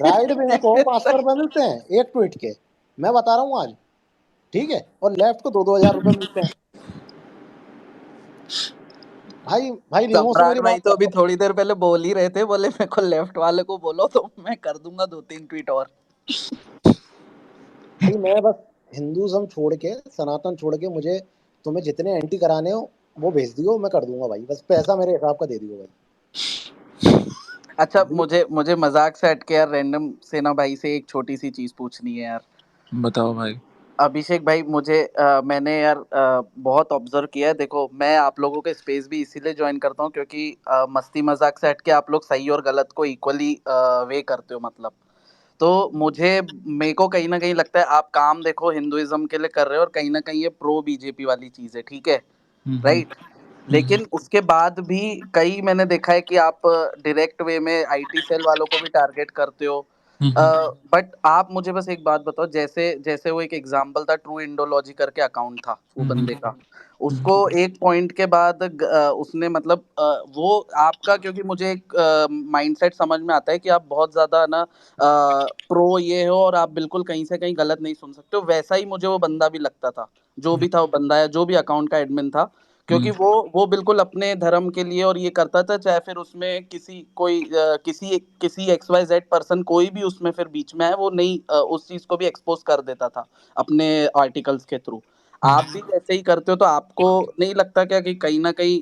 राइट विंग को 500 रुपए मिलते हैं एक ट्वीट के, मैं बता रहा हूँ आज, ठीक है, और लेफ्ट को 2-2 हजार रुपए मिलते हैं। भाई भाई नीमो से सम्राट मेरी भाई बात तो कर अभी लो। थोड़ी देर पहले बोल ही रहे थे, बोले मेरे को लेफ्ट वाले को बोलो तो मैं कर दूंगा 2-3 ट्वीट और। भाई मैं बस हिंदुज्म छोड़ के, सनातन छोड़ के, मुझे तुम्हें जितने एंटी कराने हो वो भेज दियो, मैं कर दूंगा भाई, बस पैसा मेरे हिसाब का दे दियो अच्छा, भाई। मुझे मुझे मजाक से हट के यार रैंडम सेना भाई से एक छोटी सी चीज पूछनी है यार। बताओ भाई। अभिषेक भाई, मुझे मैंने यार बहुत ऑब्जर्व किया है। देखो, मैं आप लोगों के स्पेस भी इसीलिए ज्वाइन करता हूँ क्योंकि मस्ती मजाक से हट के आप लोग सही और गलत को इक्वली वे करते हो, मतलब। तो मुझे मेरे को कहीं ना कहीं लगता है आप काम देखो हिंदुइज्म के लिए कर रहे हो, और कहीं ना कहीं ये प्रो बीजेपी वाली चीज है, ठीक है, हम्म। राइट। लेकिन उसके बाद भी कई मैंने देखा है कि आप डायरेक्ट वे में आईटी सेल वालों को भी टारगेट करते हो। हम्म। बट आप मुझे बस एक बात बताओ, जैसे जैसे वो एक एग्जांपल था, ट्रू इंडोलॉजी करके अकाउंट था वो बंदे का, उसको एक पॉइंट के बाद उसने मतलब वो आपका, क्योंकि मुझे एक माइंडसेट समझ में आता है कि आप बहुत ज्यादा ना प्रो ये हो और आप बिल्कुल कहीं से कहीं गलत नहीं सुन सकते हो, वैसा ही मुझे वो बंदा भी लगता था, जो भी था वो बंदा या जो भी अकाउंट का एडमिन था। क्योंकि वो बिल्कुल अपने धर्म के लिए और ये करता था, चाहे फिर उसमें किसी XYZ पर्सन कोई भी उसमें फिर बीच में है, वो नहीं उस चीज को भी एक्सपोज कर देता था अपने आर्टिकल्स के थ्रू। आप भी ऐसे ही करते हो, तो आपको नहीं लगता क्या कि कहीं ना कहीं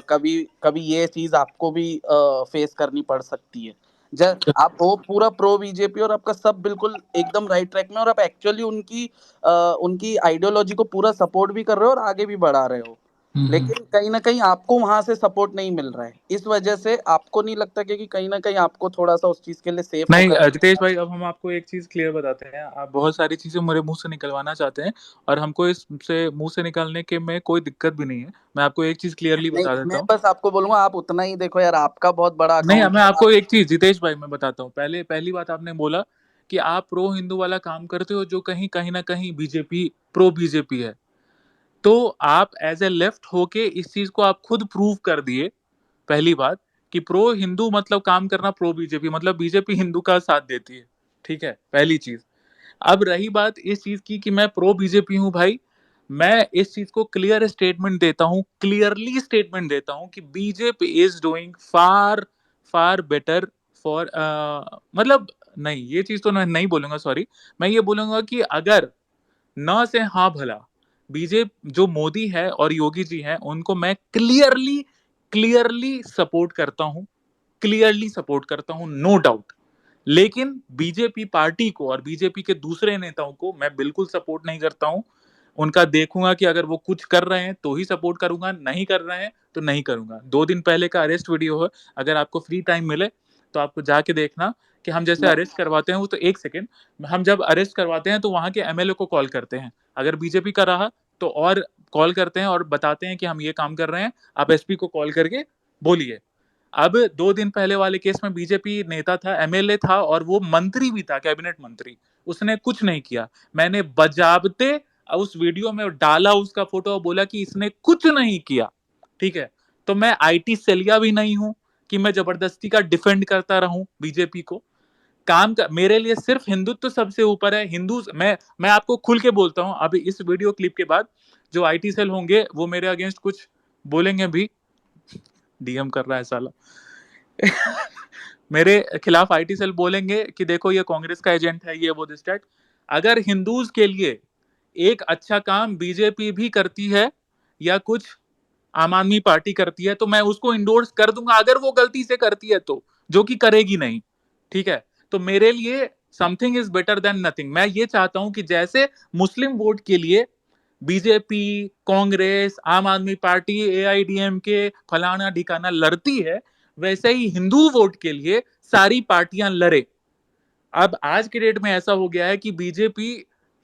कभी कभी ये चीज आपको भी फेस करनी पड़ सकती है? जब आप हो पूरा प्रो बीजेपी और आपका सब बिल्कुल एकदम राइट ट्रैक में, और आप एक्चुअली उनकी आइडियोलॉजी को पूरा सपोर्ट भी कर रहे हो और आगे भी बढ़ा रहे हो, लेकिन कहीं ना कहीं आपको वहां से सपोर्ट नहीं मिल रहा है, इस वजह से आपको नहीं लगता कि कहीं ना कहीं आपको थोड़ा सा उस चीज के लिए सेफ नहीं होकर जितेश भाई, अब हम आपको एक चीज क्लियर बताते हैं। आप बहुत सारी चीजें मेरे मुंह से निकलवाना चाहते हैं, और हमको इससे मुंह से निकालने के में कोई दिक्कत भी नहीं है। मैं आपको एक चीज क्लियरली नहीं, बता देता मैं हूँ। बस आपको बोलूंगा आप उतना ही देखो यार, आपका बहुत बड़ा नहीं, अकाउंट मैं है। आपको एक चीज जितेश भाई मैं बताता हूँ। पहली बात आपने बोला कि आप प्रो हिंदू वाला काम करते हो, जो कहीं कहीं ना कहीं बीजेपी प्रो बीजेपी है। तो आप एज ए लेफ्ट होके इस चीज को आप खुद प्रूव कर दिए। पहली बात कि प्रो हिंदू मतलब काम करना प्रो बीजेपी, मतलब बीजेपी हिंदू का साथ देती है। ठीक है, पहली चीज। अब रही बात इस चीज की कि मैं प्रो बीजेपी हूं भाई, मैं इस चीज को क्लियर स्टेटमेंट देता हूं, क्लियरली स्टेटमेंट देता हूं कि BJP is doing far far better for, मतलब नहीं, ये चीज तो मैं नहीं बोलूंगा, सॉरी। मैं ये बोलूंगा कि अगर न से हाँ भला, बीजेपी जो मोदी है और योगी जी हैं उनको मैं क्लियरली क्लियरली सपोर्ट करता हूं, क्लियरली सपोर्ट करता हूं, नो डाउट। लेकिन बीजेपी पार्टी को और बीजेपी के दूसरे नेताओं को मैं बिल्कुल सपोर्ट नहीं करता हूं। उनका देखूंगा कि अगर वो कुछ कर रहे हैं तो ही सपोर्ट करूंगा, नहीं कर रहे हैं तो नहीं करूंगा। 2 दिन पहले का अरेस्ट वीडियो है, अगर आपको फ्री टाइम मिले तो आपको जाके देखना कि हम जैसे अरेस्ट करवाते हैं वो, तो एक सेकेंड, हम जब अरेस्ट करवाते हैं तो वहां के एमएलए को कॉल करते हैं, अगर बीजेपी का रहा तो और कॉल करते हैं और बताते हैं कि हम ये काम कर रहे हैं, आप एसपी को कॉल करके बोलिए। अब 2 दिन पहले वाले केस में बीजेपी नेता था, एमएलए था, और वो मंत्री भी था, कैबिनेट मंत्री, उसने कुछ नहीं किया। मैंने बजाबते उस वीडियो में डाला उसका फोटो और बोला कि इसने कुछ नहीं किया। ठीक है, तो मैं आईटी सेलिया भी नहीं हूं कि मैं जबरदस्ती का डिफेंड करता रहूं बीजेपी को। मेरे लिए सिर्फ हिंदुत्व सबसे ऊपर है। हिंदू मैं आपको खुल के बोलता हूं, अभी इस वीडियो क्लिप के बाद जो आईटी सेल होंगे वो मेरे अगेंस्ट कुछ बोलेंगे भी, डीएम कर रहा है साला मेरे खिलाफ आईटी सेल बोलेंगे कि देखो ये कांग्रेस का एजेंट है, ये वो दिस दैट। अगर हिंदूज के लिए एक अच्छा काम बीजेपी भी करती है या कुछ आम आदमी पार्टी करती है तो मैं उसको इंडोर्स कर दूंगा, अगर वो गलती से करती है तो, जो कि करेगी नहीं। ठीक है, तो मेरे लिए something is better than nothing. मैं ये चाहता हूं कि जैसे मुस्लिम वोट के लिए बीजेपी, कांग्रेस, आम आदमी पार्टी, एआईडीएमके, फलाना ढिकाना लड़ती है, वैसे ही हिंदू वोट के लिए सारी पार्टियां लड़े। अब आज के डेट में ऐसा हो गया है कि बीजेपी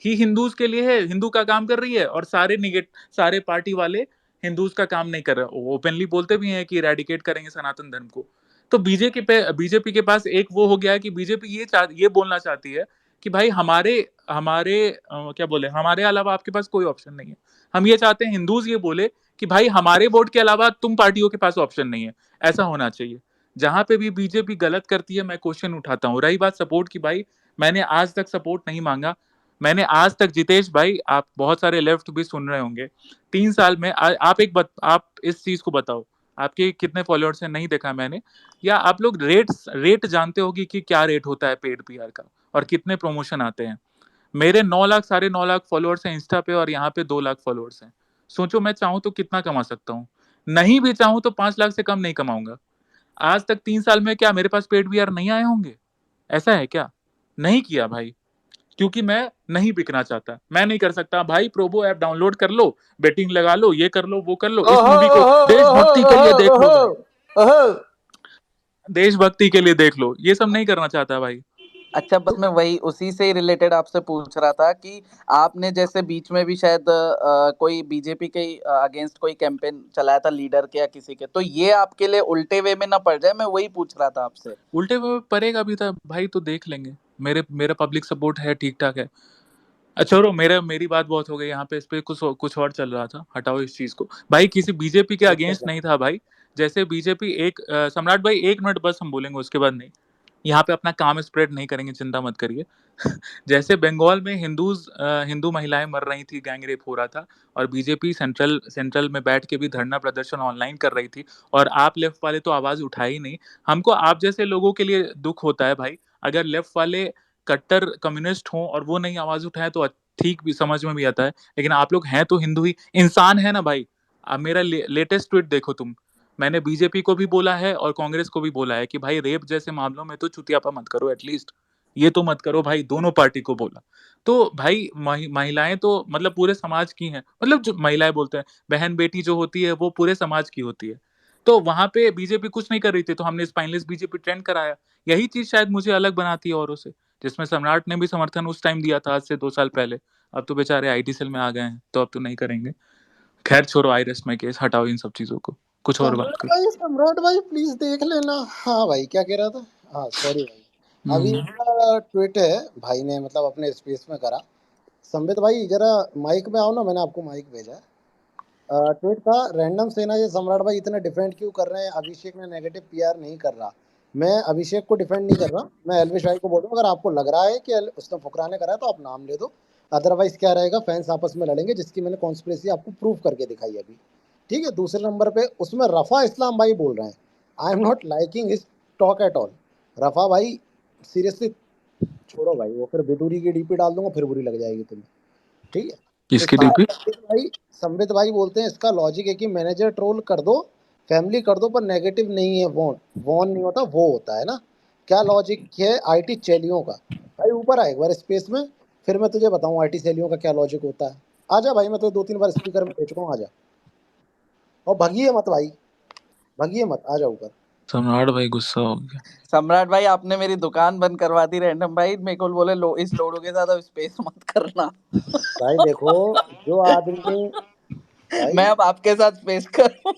ही हिंदूज के लिए है, हिंदू का काम कर रही है, और सारे पार्टी वाले हिंदूज का काम नहीं कर रहे। ओपनली बोलते भी हैं कि इरेडिकेट करेंगे सनातन धर्म को। तो बीजेपी के पास एक वो हो गया है कि बीजेपी ये बोलना चाहती है कि भाई हमारे हमारे क्या बोले, हमारे अलावा आपके पास कोई ऑप्शन नहीं है। हम ये चाहते हैं हिंदूज ये बोले कि भाई हमारे वोट के अलावा तुम पार्टियों के पास ऑप्शन नहीं है। ऐसा होना चाहिए। जहां पे भी बीजेपी गलत करती है मैं क्वेश्चन उठाता हूँ। रही बात सपोर्ट की, भाई मैंने आज तक सपोर्ट नहीं मांगा। मैंने आज तक, जितेश भाई आप बहुत सारे लेफ्ट भी सुन रहे होंगे, 3 साल में आप इस चीज को बताओ, आपके कितने फॉलोअर्स हैं नहीं देखा मैंने, या आप लोग रेट जानते होगी कि क्या रेट होता है पेड पीआर का और कितने प्रमोशन आते हैं। मेरे 9 लाख 9.5 लाख फॉलोअर्स हैं इंस्टा पे, और यहाँ पे 2 लाख फॉलोअर्स हैं। सोचो मैं चाहूं तो कितना कमा सकता हूँ, नहीं भी चाहूं तो 5 लाख से कम नहीं कमाऊंगा। आज तक 3 साल में क्या मेरे पास पेड वीआर नहीं आए होंगे? ऐसा है क्या? नहीं किया भाई, क्योंकि मैं नहीं बिकना चाहता। मैं नहीं कर सकता भाई, प्रोबो ऐप डाउनलोड कर लो, बेटिंग लगा लो, ये कर लो, वो कर लो, इस ओहो मूवी को ओहो देशभक्ति के लिए ओहो देख लो ओहो भाई, ओहो। देशभक्ति के लिए देख लो, ये सब नहीं करना चाहता भाई। अच्छा, बस तो मैं वही उसी से रिलेटेड आपसे पूछ रहा था कि आपने जैसे बीच में भी शायद कोई बीजेपी के अगेंस्ट कोई कैंपेन चलाया था लीडर के या किसी के, तो ये आपके लिए उल्टे वे में ना पड़ जाए, मैं वही पूछ रहा था आपसे। उल्टे में पड़ेगा भी था भाई तो देख लेंगे। मेरा पब्लिक सपोर्ट है, ठीक ठाक है। अच्छा रो, मेरी बात बहुत हो गई यहाँ पे, इस पे कुछ और चल रहा था, हटाओ इस चीज को भाई। किसी बीजेपी के अगेंस्ट नहीं था भाई। जैसे बीजेपी एक सम्राट भाई 1 मिनट बस हम बोलेंगे, उसके बाद नहीं, यहाँ पे अपना काम स्प्रेड नहीं करेंगे, चिंता मत करिए जैसे बंगाल में हिंदू महिलाएं मर रही थी, गैंग रेप हो रहा था, और बीजेपी सेंट्रल में बैठ के भी धरना प्रदर्शन ऑनलाइन कर रही थी, और आप लेफ्ट वाले तो आवाज उठाए ही नहीं। हमको आप जैसे लोगों के लिए दुख होता है भाई, अगर लेफ्ट वाले कट्टर कम्युनिस्ट हों और वो नहीं आवाज उठाए तो ठीक भी समझ में भी आता है, लेकिन आप लोग हैं तो हिंदू ही इंसान है ना भाई। अब मेरा लेटेस्ट ट्वीट देखो तुम, मैंने बीजेपी को भी बोला है और कांग्रेस को भी बोला है कि भाई रेप जैसे मामलों में तो चुतियापा मत करो, एटलीस्ट ये तो मत करो भाई, दोनों पार्टी को बोला। तो भाई महिलाएं तो मतलब पूरे समाज की हैं, मतलब जो महिलाएं बोलते हैं बहन बेटी जो होती है वो पूरे समाज की होती है। तो वहां पे बीजेपी कुछ नहीं कर रही थी, तो हमने स्पाइनलेस बीजेपी ट्रेंड कराया। यही चीज शायद मुझे अलग बनाती है औरों से, जिसमें सम्राट ने भी समर्थन उस टाइम दिया था, आज से 2 साल पहले। अब तो बेचारे आईटी सेल में आ गए हैं, तो अब तो नहीं करेंगे। खैर छोड़ो, आई रेस्ट माय केस, हटाओ इन सब चीजों को, कुछ और बात करो। सम्राट भाई प्लीज देख लेना। हाँ भाई क्या कह रहा था? हाँ सॉरी भाई, अभी इसका ट्वीट है भाई ने मतलब अपने स्पेस में करा। संबित भाई जरा माइक में आओ ना, मैंने आपको माइक भेजा है। ट्वीट था, रैंडम सेना ये सम्राट भाई इतना डिफेंड क्यों कर रहे हैं? अभिषेक ने नेगेटिव पीआर नहीं कर रहा। मैं अभिषेक को डिफेंड नहीं कर रहा, मैं एल्विश भाई को बोल रहा हूँ अगर आपको लग रहा है कि उसने फुकराने करा है तो आप नाम ले दो, अदरवाइज क्या रहेगा, फैंस आपस में लड़ेंगे, जिसकी मैंने कॉन्स्पिरेसी आपको प्रूव करके दिखाई अभी। ठीक है, दूसरे नंबर पे उसमें रफा इस्लाम भाई बोल रहे हैं, I am not liking his talk at all. Rafa भाई सीरियसली छोड़ो भाई, वो फिर बेदूरी की डीपी डाल दूंगा, फिर बुरी लग जाएगी तुम्हें। ठीक है, किसकी इसका डीपी? संबित भाई बोलते हैं इसका लॉजिक है कि मैनेजर ट्रोल कर दो, फैमिली कर दो, पर नेगेटिव नहीं है, वॉन वॉन नहीं होता, वो होता है ना। क्या लॉजिक है आईटी चैलियों का? भाई ऊपर आ एक बार स्पेस में, फिर मैं तुझे बताऊं आईटी चैलियों का क्या लॉजिक होता है। आजा भाई, मैं तो 2-3 बार स्पीकर में भेज चुका हूँ, आजा। और भगिए मत भाई, भगिए मत, आ जाओ ऊपर। सम्राट भाई गुस्सा हो गया। सम्राट भाई आपने मेरी दुकान बंद करवा दी। रैंडम भाई मेरे को बोले इस लोडो के साथ अब स्पेस मत करना। भाई देखो, जो आदमी, भाई मैं अब आपके साथ स्पेस करूं।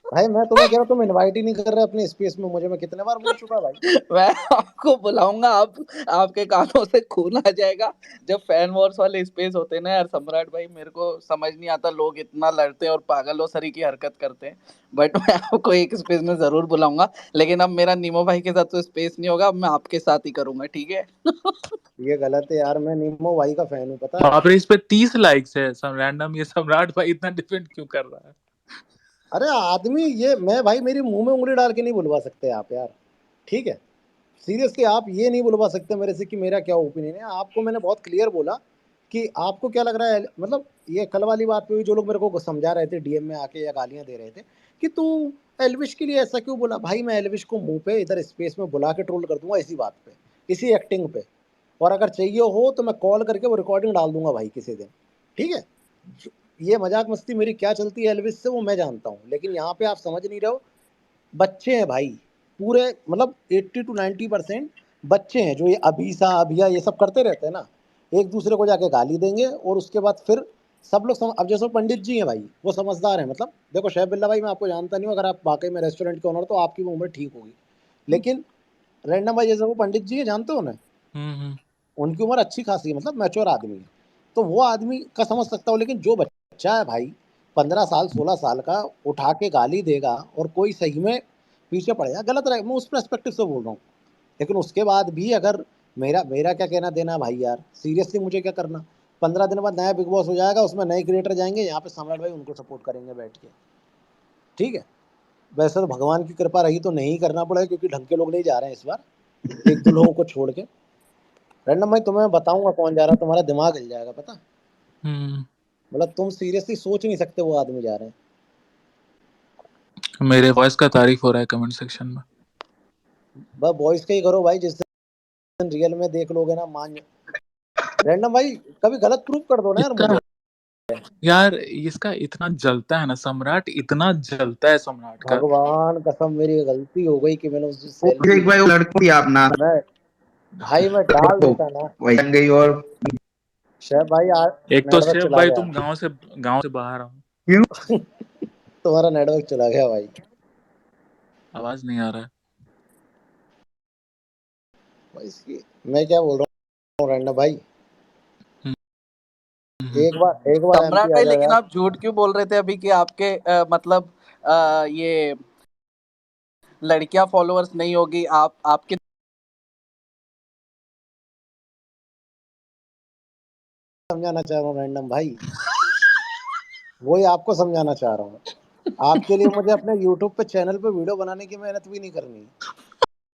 भाई मैं तुम्हें कह रहा हूँ, तुम इनवाइट ही नहीं कर रहे अपने स्पेस में मुझे, मैं कितने बार बोल चुका भाई। मैं आपको बुलाऊंगा, आप आपके कानों से खून आ जाएगा। जब फैन वॉर्स वाले स्पेस होते हैं ना यार सम्राट भाई, मेरे को समझ नहीं आता लोग इतना लड़ते हैं और पागलों सरी की हरकत करते हैं। बट मैं आपको एक स्पेस में जरूर बुलाऊंगा, लेकिन अब मेरा नीमो भाई के साथ तो स्पेस नहीं होगा, अब मैं आपके साथ ही करूंगा, ठीक है। ये गलत है यार, मैं नीमो भाई का फैन हूँ पता है। बाप रे, इस पे 30 लाइक्स है, सब रैंडम। ये सम्राट भाई इतना डिफेंड क्यों कर रहा है? अरे आदमी, ये मैं भाई मेरी मुंह में उंगली डाल के नहीं बुलवा सकते आप यार। ठीक है, सीरियसली आप ये नहीं बुलवा सकते मेरे से कि मेरा क्या ओपिनियन है। आपको मैंने बहुत क्लियर बोला कि आपको क्या लग रहा है, मतलब ये कल वाली बात पे भी जो लोग मेरे को समझा रहे थे डीएम में आके या गालियां दे रहे थे कि तू एलविश के लिए ऐसा क्यों बोला। भाई मैं एलविश को मुंह पे इधर स्पेस में बुला के ट्रोल कर दूंगा इसी बात पे, इसी एक्टिंग पे। और अगर चाहिए हो तो मैं कॉल करके वो रिकॉर्डिंग डाल दूंगा भाई किसी दिन। ठीक है, ये मजाक मस्ती मेरी क्या चलती है एलविश से वो मैं जानता हूँ, लेकिन यहाँ पे आप समझ नहीं रहे हो। बच्चे हैं भाई पूरे, मतलब 80 to 90% बच्चे हैं जो ये अभीसा अभिया ये सब करते रहते हैं ना, एक दूसरे को जाके गाली देंगे और उसके बाद फिर सब लोग अब जैसे पंडित जी हैं भाई, वो समझदार हैं। मतलब देखो शैफ बिल्ला भाई, मैं आपको जानता नहीं हूँ, अगर आप वाकई में रेस्टोरेंट के ओनर तो आपकी भी उम्र ठीक होगी, लेकिन रैंडम भाई जैसे वो पंडित जी है, जानते हो ना, हम्म। उनकी उम्र अच्छी खासी है, मतलब मैच्योर आदमी है। तो वो आदमी का समझ सकता हूँ, लेकिन जो बच्चा है भाई 15 साल 16 साल का, उठा के गाली देगा और कोई सही में पीछे पड़ जाए, गलत रहे। मैं उस पर्सपेक्टिव से बोल रहा हूँ, लेकिन उसके बाद भी अगर मेरा मेरा क्या कहना देना है भाई यार, सीरियसली मुझे क्या करना। 15 दिन बाद नया बिग बॉस हो जाएगा, उसमें नए क्रिएटर जाएंगे, यहाँ पे सम्राट भाई उनको सपोर्ट करेंगे बैठ के। ठीक है, वैसे तो भगवान की कृपा रही तो नहीं करना पड़ेगा, क्योंकि ढंग के लोग नहीं जा रहे हैं इस बार, 1-2 लोगों को छोड़ के। रैंडम भाई तुम्हें बताऊंगा कौन जा रहा है, तुम्हारा दिमाग हिल जाएगा पता। हम्म। मतलब तुम सीरियसली सोच नहीं सकते वो आदमी जा रहे हैं। मेरे वॉइस का तारीफ हो रहा है कमेंट सेक्शन में। बस बॉयज का ही करो भाई, जिस दिन रियल में देख लोगे ना मान। रैंडम भाई कभी गलत प्रूफ कर दो ना यार इसका मुझे। यार, इसका इतना जलता है ना सम्राट, इतना जलता है सम्राट का। भगवान कसम मेरी गलती हो गई कि मैंने उस दिन अभिषेक सेल्फी, भाई वो लड़की आप ना मैं भाई मैं डाल देता ना। वही बन गई और शेफ भाई आज एक तो नेटवर्क शेफ चला भाई गया। तुम गांव से बाहर आओ। क्यों? तुम्हारा नेटवर्क चला गया भाई। आवाज नहीं आ रहा है। भाई इसकी मैं क्या बोल रहा हूँ रैंडम भाई, हम्म। एक बार एमपी सम्राट आ भाई जाओ लेकिन यार। आप झूठ क्यों बोल रहे थे अभी कि आपके मतलब ये लड़कियां फॉलोअर्स नहीं होगी, आप आपके समझाना चाह रहा हूँ रैंडम भाई, वही आपको समझाना चाह रहा हूँ। आपके लिए मुझे अपने यूट्यूब पे चैनल पे वीडियो बनाने की मेहनत भी नहीं करनी।